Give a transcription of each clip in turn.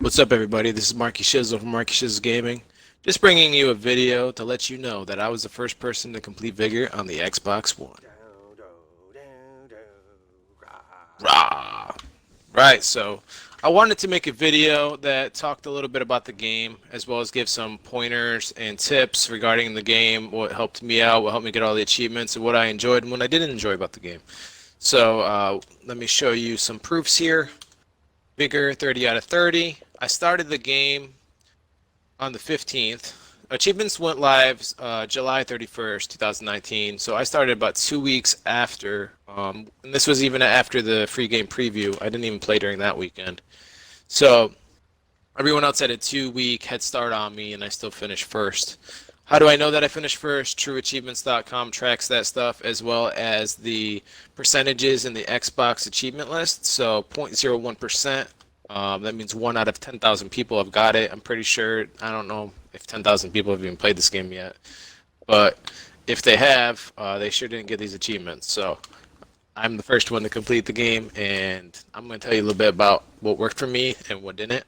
What's up, everybody? This is Markyshizzle from Markyshizzle Gaming. Just bringing you a video to let you know that I was the first person to complete Vigor on the Xbox One. Rah! Right, so I wanted to make a video that talked a little bit about the game, as well as give some pointers and tips regarding the game, what helped me out, what helped me get all the achievements, and what I enjoyed and what I didn't enjoy about the game. So let me show you some proofs here. Vigor 30 out of 30. I started the game on the 15th. Achievements went live July 31st, 2019. So I started about 2 weeks after. And this was even after the free game preview. I didn't even play during that weekend. So everyone else had a 2 week head start on me, and I still finished first. How do I know that I finished first? TrueAchievements.com tracks that stuff, as well as the percentages in the Xbox achievement list. So 0.01%. That means 1 out of 10,000 people have got it. I'm pretty sure. I don't know if 10,000 people have even played this game yet, but if they have, they sure didn't get these achievements. So I'm the first one to complete the game, and I'm going to tell you a little bit about what worked for me and what didn't.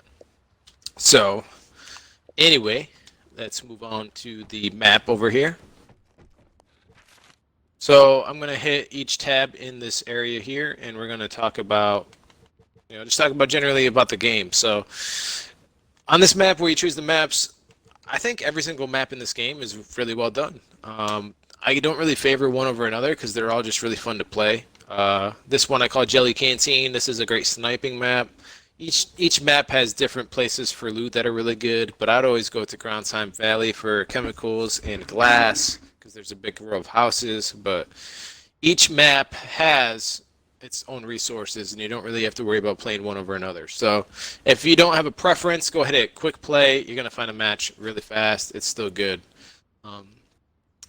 So anyway, let's move on to the map over here. So I'm going to hit each tab in this area here, and we're going to talk about, just talk about generally about the game. So on this map where you choose the maps, I think every single map in this game is really well done. I don't really favor one over another because they're all just really fun to play. This one I call Jelly Canteen. This is a great sniping map. Each map has different places for loot that are really good, but I'd always go to Groundtime Valley for chemicals and glass because there's a big row of houses. But each map has its own resources, and you don't really have to worry about playing one over another. So if you don't have a preference, go ahead and hit quick play. You're going to find a match really fast. It's still good.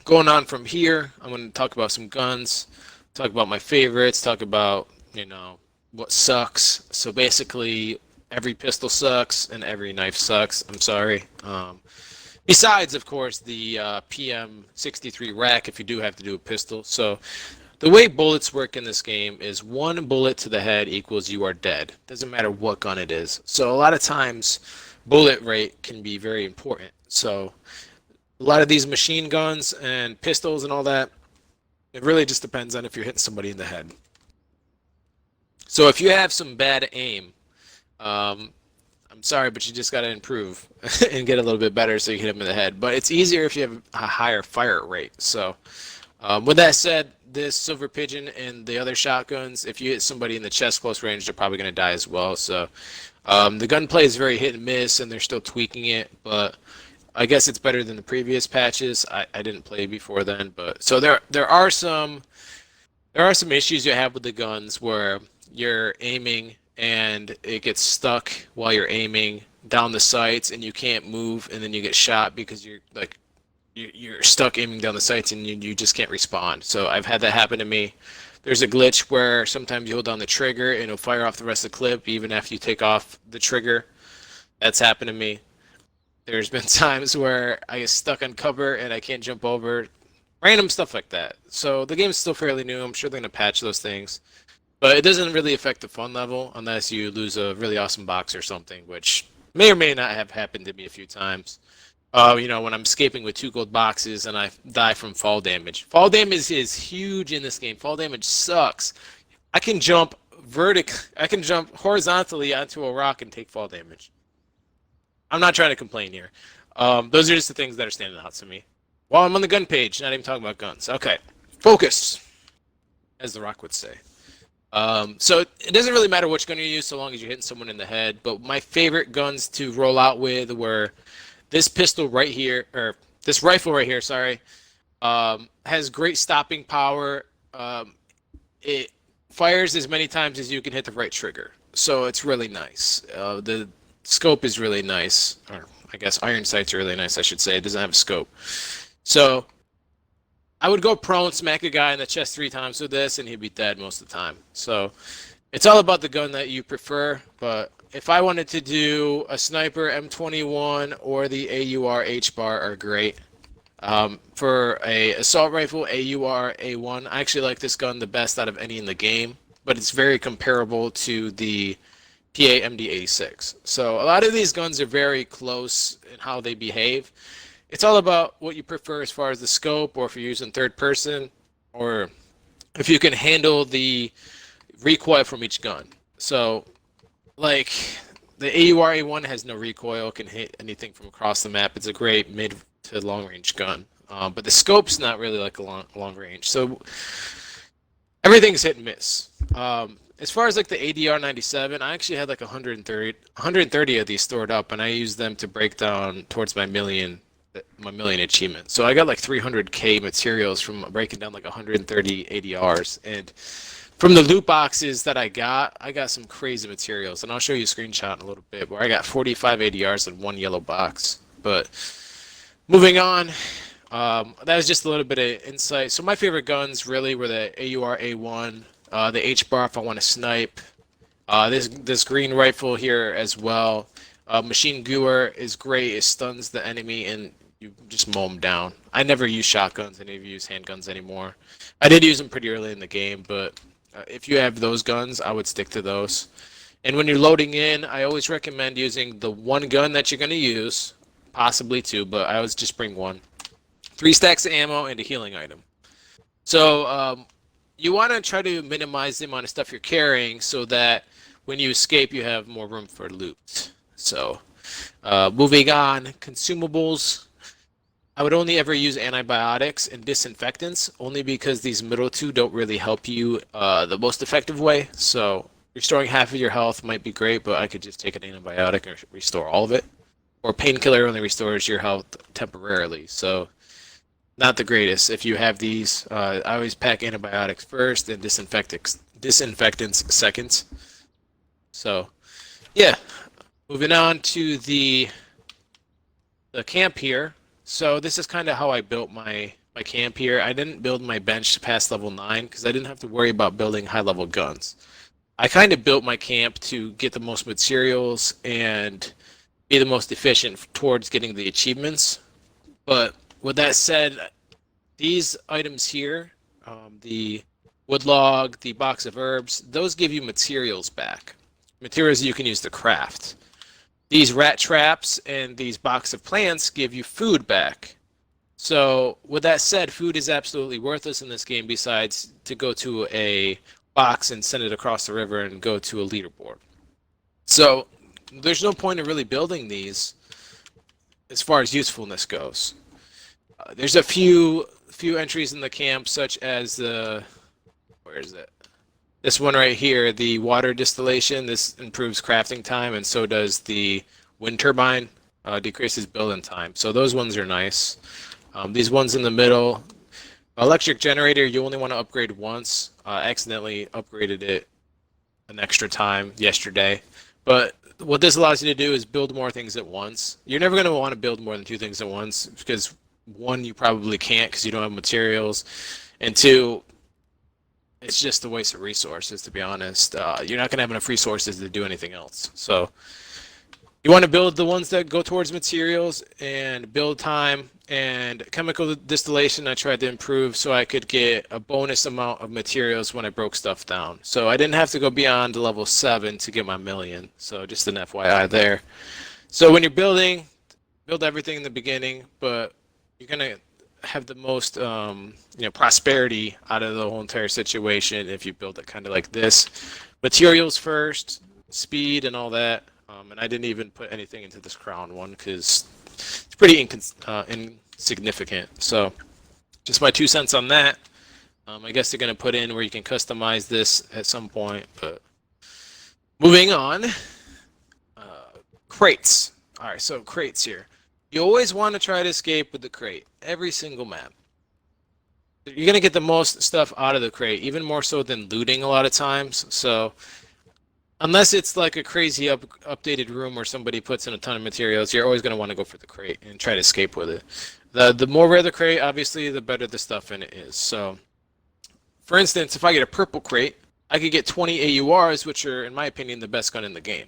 Going on from here, I'm going to talk about some guns, talk about my favorites, talk about, what sucks. So basically, every pistol sucks and every knife sucks. I'm sorry. Besides, of course, the PM63 rack if you do have to do a pistol. So the way bullets work in this game is 1 bullet to the head equals you are dead. Doesn't matter what gun it is. So a lot of times, bullet rate can be very important. So a lot of these machine guns and pistols and all that, it really just depends on if you're hitting somebody in the head. So if you have some bad aim, I'm sorry, but you just got to improve and get a little bit better so you hit them in the head. But it's easier if you have a higher fire rate. So with that said, this Silver Pigeon and the other shotguns, if you hit somebody in the chest close range, they're probably going to die as well. So the gunplay is very hit and miss, and they're still tweaking it. But I guess it's better than the previous patches. I didn't play before then, but so there are some issues you have with the guns where you're aiming and it gets stuck while you're aiming down the sights and you can't move, and then you get shot because you're stuck aiming down the sights and you just can't respond. So I've had that happen to me. There's a glitch where sometimes you hold down the trigger and it'll fire off the rest of the clip even after you take off the trigger. That's happened to me. There's been times where I get stuck on cover and I can't jump over. Random stuff like that. So the game's still fairly new. I'm sure they're going to patch those things. But it doesn't really affect the fun level unless you lose a really awesome box or something, which may or may not have happened to me a few times. When I'm escaping with 2 gold boxes and I die from fall damage. Fall damage is huge in this game. Fall damage sucks. I can jump horizontally onto a rock and take fall damage. I'm not trying to complain here. Those are just the things that are standing out to me. While I'm on the gun page, not even talking about guns. Okay, focus, as The Rock would say. So it doesn't really matter which gun you use so long as you're hitting someone in the head. But my favorite guns to roll out with were this pistol right here, or this rifle right here, sorry, has great stopping power. It fires as many times as you can hit the right trigger. So it's really nice. The scope is really nice. Or I guess iron sights are really nice, I should say. It doesn't have a scope. So I would go prone, smack a guy in the chest 3 times with this, and he'd be dead most of the time. So it's all about the gun that you prefer, but if I wanted to do a sniper, M21 or the AUR H-bar are great. For a assault rifle, AUR A1, I actually like this gun the best out of any in the game, but it's very comparable to the PA-MD86. So a lot of these guns are very close in how they behave. It's all about what you prefer as far as the scope, or if you're using third person, or if you can handle the recoil from each gun. So, like, the AUR A1 has no recoil, can hit anything from across the map. It's a great mid to long range gun. But the scope's not really like a long range. So everything's hit and miss. As far as like the ADR 97, I actually had like 130 of these stored up, and I used them to break down towards my million achievement. So I got like 300k materials from breaking down like 130 ADRs, and from the loot boxes that I got some crazy materials, and I'll show you a screenshot in a little bit where I got 45 ADRs in one yellow box. But moving on, that was just a little bit of insight. So my favorite guns really were the AUR A1, the H-bar if I want to snipe, this green rifle here as well. Machine Gewehr is great. It stuns the enemy and you just mow them down. I never use shotguns. I never use handguns anymore. I did use them pretty early in the game, but if you have those guns, I would stick to those. And when you're loading in, I always recommend using the one gun that you're going to use, possibly two, but I always just bring one. 3 stacks of ammo and a healing item. So you want to try to minimize the amount of stuff you're carrying so that when you escape, you have more room for loot. So moving on, consumables. I would only ever use antibiotics and disinfectants, only because these middle two don't really help you the most effective way. So restoring half of your health might be great, but I could just take an antibiotic and restore all of it. Or painkiller only restores your health temporarily. So not the greatest. If you have these, I always pack antibiotics first and disinfectants second. So yeah, moving on to the camp here. So this is kind of how I built my camp here. I didn't build my bench past level 9 because I didn't have to worry about building high level guns. I kind of built my camp to get the most materials and be the most efficient towards getting the achievements. But with that said, these items here, the wood log, the box of herbs, those give you materials back. Materials you can use to craft. These rat traps and these box of plants give you food back. So with that said, food is absolutely worthless in this game besides to go to a box and send it across the river and go to a leaderboard. So there's no point in really building these as far as usefulness goes. There's a few entries in the camp, such as the, where is it? This one right here, the water distillation. This improves crafting time, and so does the wind turbine, decreases building time. So those ones are nice. These ones in the middle, electric generator, you only want to upgrade once. Accidentally upgraded it an extra time yesterday. But what this allows you to do is build more things at once. You're never going to want to build more than 2 things at once because 1, you probably can't because you don't have materials, and 2, it's just a waste of resources, to be honest. You're not going to have enough resources to do anything else. So you want to build the ones that go towards materials and build time. And chemical distillation I tried to improve so I could get a bonus amount of materials when I broke stuff down. So I didn't have to go beyond level 7 to get my million. So just an FYI there. So when you're building, build everything in the beginning, but you're going to have the most prosperity out of the whole entire situation if you build it kind of like this. Materials first, speed and all that. And I didn't even put anything into this crown one because it's pretty insignificant. So just my 2 cents on that. I guess they're going to put in where you can customize this at some point. But moving on, crates. All right, so crates here. You always want to try to escape with the crate. Every single map. You're going to get the most stuff out of the crate, even more so than looting a lot of times. So unless it's like a crazy updated room where somebody puts in a ton of materials, you're always going to want to go for the crate and try to escape with it. The more rare the crate, obviously, the better the stuff in it is. So, for instance, if I get a purple crate, I could get 20 AURs, which are, in my opinion, the best gun in the game.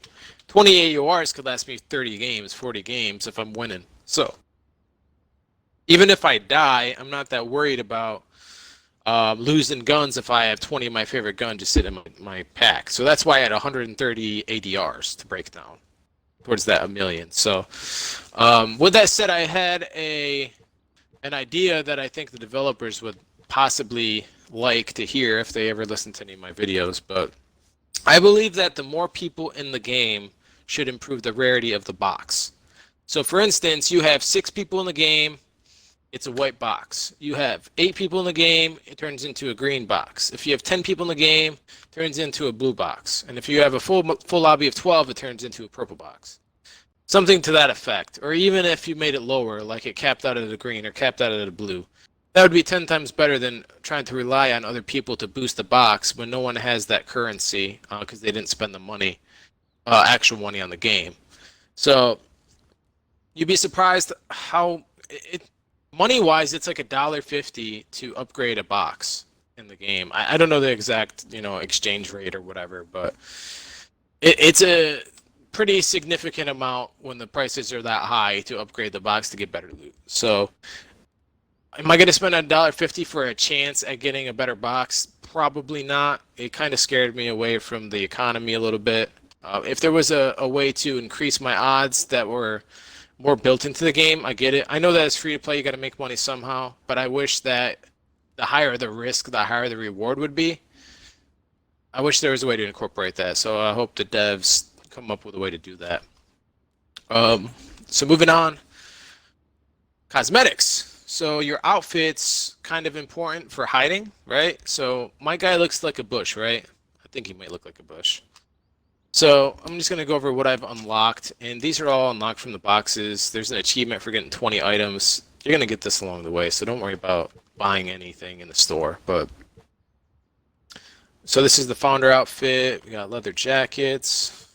20 AURs could last me 30 games, 40 games if I'm winning. So, even if I die, I'm not that worried about losing guns if I have 20 of my favorite gun just sit in my pack. So that's why I had 130 ADRs to break down towards that 1,000,000. So with that said, I had an idea that I think the developers would possibly like to hear if they ever listen to any of my videos. But I believe that the more people in the game should improve the rarity of the box. So for instance, you have 6 people in the game, it's a white box. You have 8 people in the game, it turns into a green box. If you have 10 people in the game, it turns into a blue box. And if you have a full lobby of 12, it turns into a purple box. Something to that effect. Or even if you made it lower, like it capped out at the green or capped out at the blue. That would be 10 times better than trying to rely on other people to boost the box when no one has that currency because they didn't spend the money, actual money on the game. So you'd be surprised how money-wise, it's like $1.50 to upgrade a box in the game. I don't know the exact, exchange rate or whatever, but it's a pretty significant amount when the prices are that high to upgrade the box to get better loot. So, am I going to spend $1.50 for a chance at getting a better box? Probably not. It kind of scared me away from the economy a little bit. If there was a way to increase my odds that were more built into the game, I get it. I know that it's free to play, you got to make money somehow, but I wish that the higher the risk, the higher the reward would be. I wish there was a way to incorporate that, so I hope the devs come up with a way to do that. So moving on, cosmetics. So your outfit's kind of important for hiding, right? So my guy looks like a bush, right? I think he might look like a bush. So I'm just going to go over what I've unlocked, and these are all unlocked from the boxes. There's an achievement for getting 20 items. You're going to get this along the way, so don't worry about buying anything in the store. So this is the founder outfit. We got leather jackets.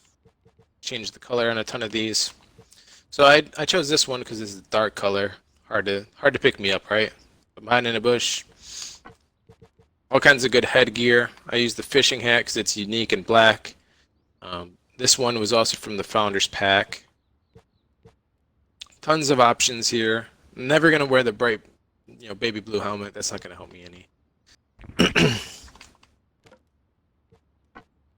Changed the color on a ton of these. So I chose this one because it's a dark color. Hard to pick me up, right? I'm hiding in a bush. All kinds of good headgear. I use the fishing hat because it's unique and black. This one was also from the Founders Pack. Tons of options here. I'm never going to wear the bright, baby blue helmet. That's not going to help me any.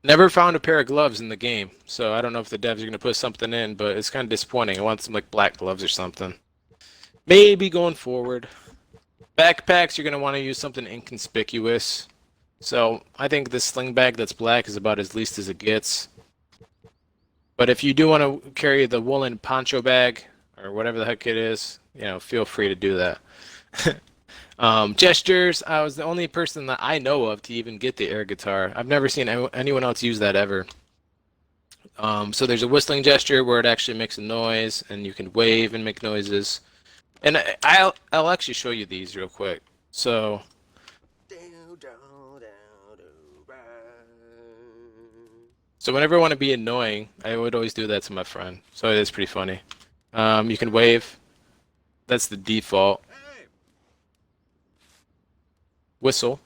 Never found a pair of gloves in the game, so I don't know if the devs are going to put something in, but it's kind of disappointing. I want some like black gloves or something. Maybe going forward. Backpacks, you're going to want to use something inconspicuous. So I think this sling bag that's black is about as least as it gets. But if you do want to carry the woolen poncho bag or whatever the heck it is, feel free to do that. Gestures, I was the only person that I know of to even get the air guitar. I've never seen anyone else use that ever. So there's a whistling gesture where it actually makes a noise and you can wave and make noises. And I'll actually show you these real quick. So whenever I want to be annoying, I would always do that to my friend. So it is pretty funny. You can wave. That's the default. Whistle.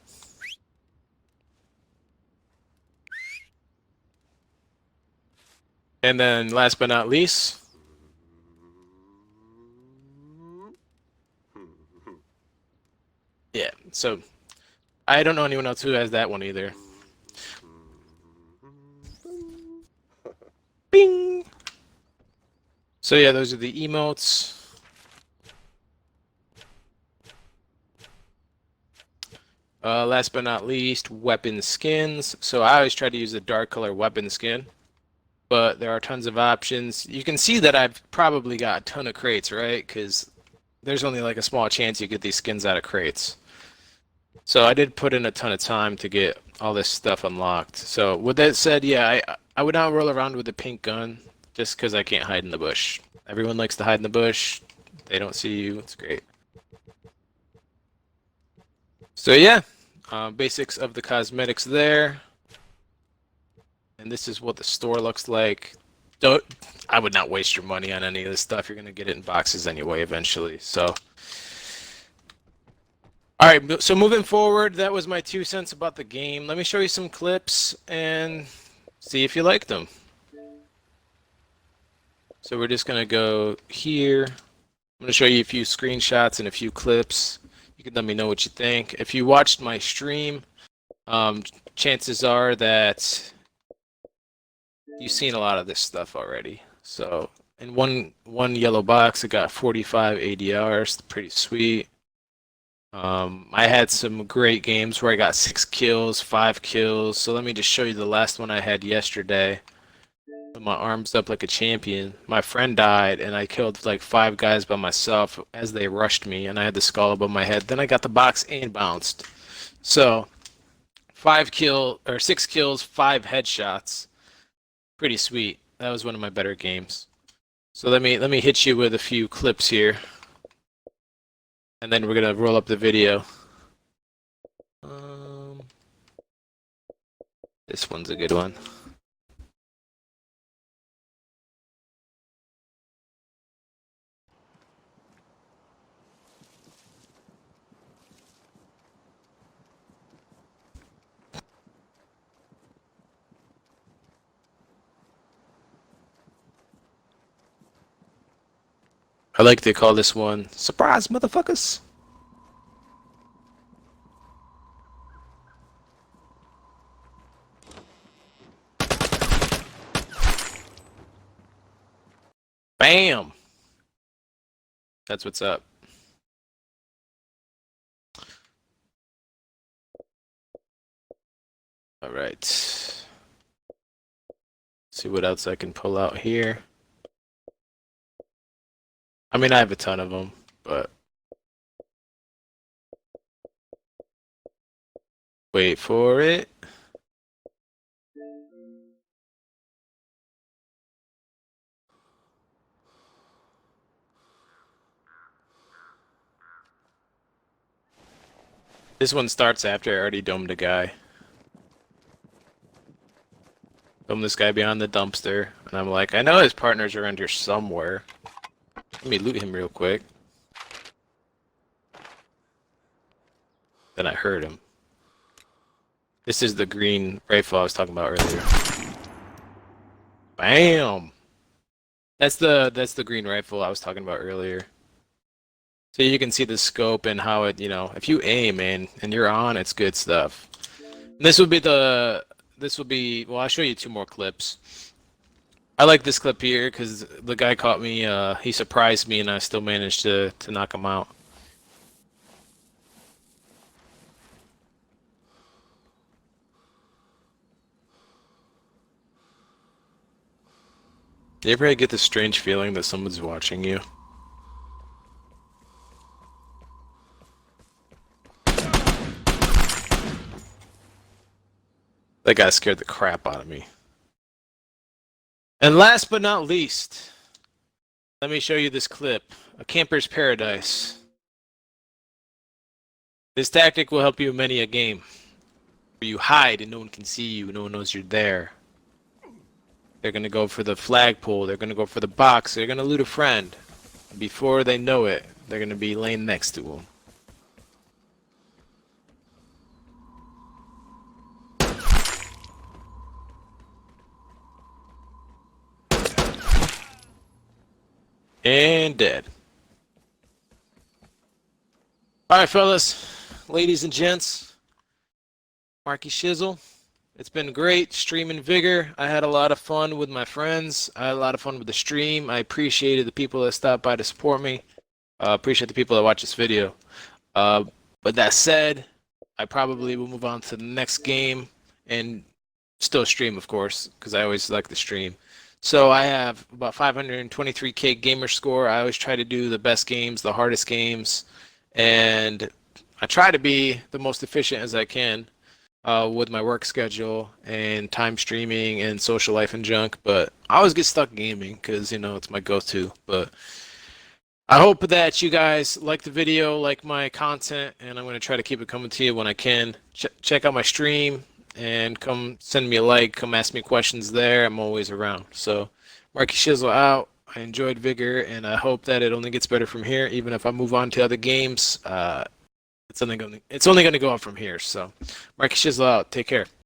And then last but not least, yeah, so I don't know anyone else who has that one either. Bing! So yeah, those are the emotes. Last but not least, weapon skins. So I always try to use a dark color weapon skin, but there are tons of options. You can see that I've probably got a ton of crates, right? Because there's only like a small chance you get these skins out of crates. So I did put in a ton of time to get all this stuff unlocked. So with that said, yeah, I would not roll around with a pink gun just because I can't hide in the bush. Everyone likes to hide in the bush. They don't see you. It's great. So yeah, basics of the cosmetics there. And this is what the store looks like. I would not waste your money on any of this stuff. You're going to get it in boxes anyway eventually. So, all right, so moving forward, that was my 2 cents about the game. Let me show you some clips and see if you like them. So we're just going to go here. I'm going to show you a few screenshots and a few clips. You can let me know what you think. If you watched my stream, chances are that you've seen a lot of this stuff already. So in one yellow box, I got 45 ADRs, pretty sweet. I had some great games where I got 6 kills, 5 kills. So let me just show you the last one I had yesterday. With my arms up like a champion. My friend died, and I killed like 5 guys by myself as they rushed me, and I had the skull above my head. Then I got the box and bounced. So 6 kills, 5 headshots. Pretty sweet. That was one of my better games. So let me hit you with a few clips here, and then we're gonna roll up the video. This one's a good one. I like to call this one "Surprise, motherfuckers." Bam! That's what's up. All right. See what else I can pull out here. I mean, I have a ton of them, but wait for it. This one starts after I already domed a guy. Domed this guy behind the dumpster, and I'm like, I know his partners are under somewhere. Let me loot him real quick. Then I heard him. This is the green rifle I was talking about earlier. Bam! That's the green rifle I was talking about earlier. So you can see the scope and how it, if you aim, man, and you're on, it's good stuff. And this will be, well, I'll show you 2 more clips. I like this clip here because the guy caught me, he surprised me, and I still managed to knock him out. You ever get this strange feeling that someone's watching you? That guy scared the crap out of me. And last but not least, let me show you this clip. A camper's paradise. This tactic will help you in many a game. Where you hide and no one can see you, no one knows you're there. They're gonna go for the flagpole, they're gonna go for the box, they're gonna loot a friend. Before they know it, they're gonna be laying next to them. And dead. Alright, fellas, ladies and gents, Markyshizzle. It's been great streaming Vigor. I had a lot of fun with my friends. I had a lot of fun with the stream. I appreciated the people that stopped by to support me. Appreciate the people that watch this video. But that said, I probably will move on to the next game and still stream, of course, because I always like to stream. So I have about 523k gamer score. I always try to do the best games, the hardest games, and I try to be the most efficient as I can with my work schedule and time streaming and social life and junk. But I always get stuck gaming because, it's my go-to. But I hope that you guys like the video, like my content, and I'm going to try to keep it coming to you when I can. Check out my stream. And come send me a like, come ask me questions there. I'm always around. So, Markyshizzle out. I enjoyed Vigor, and I hope that it only gets better from here. Even if I move on to other games, it's only going to go up from here. So, Markyshizzle out. Take care.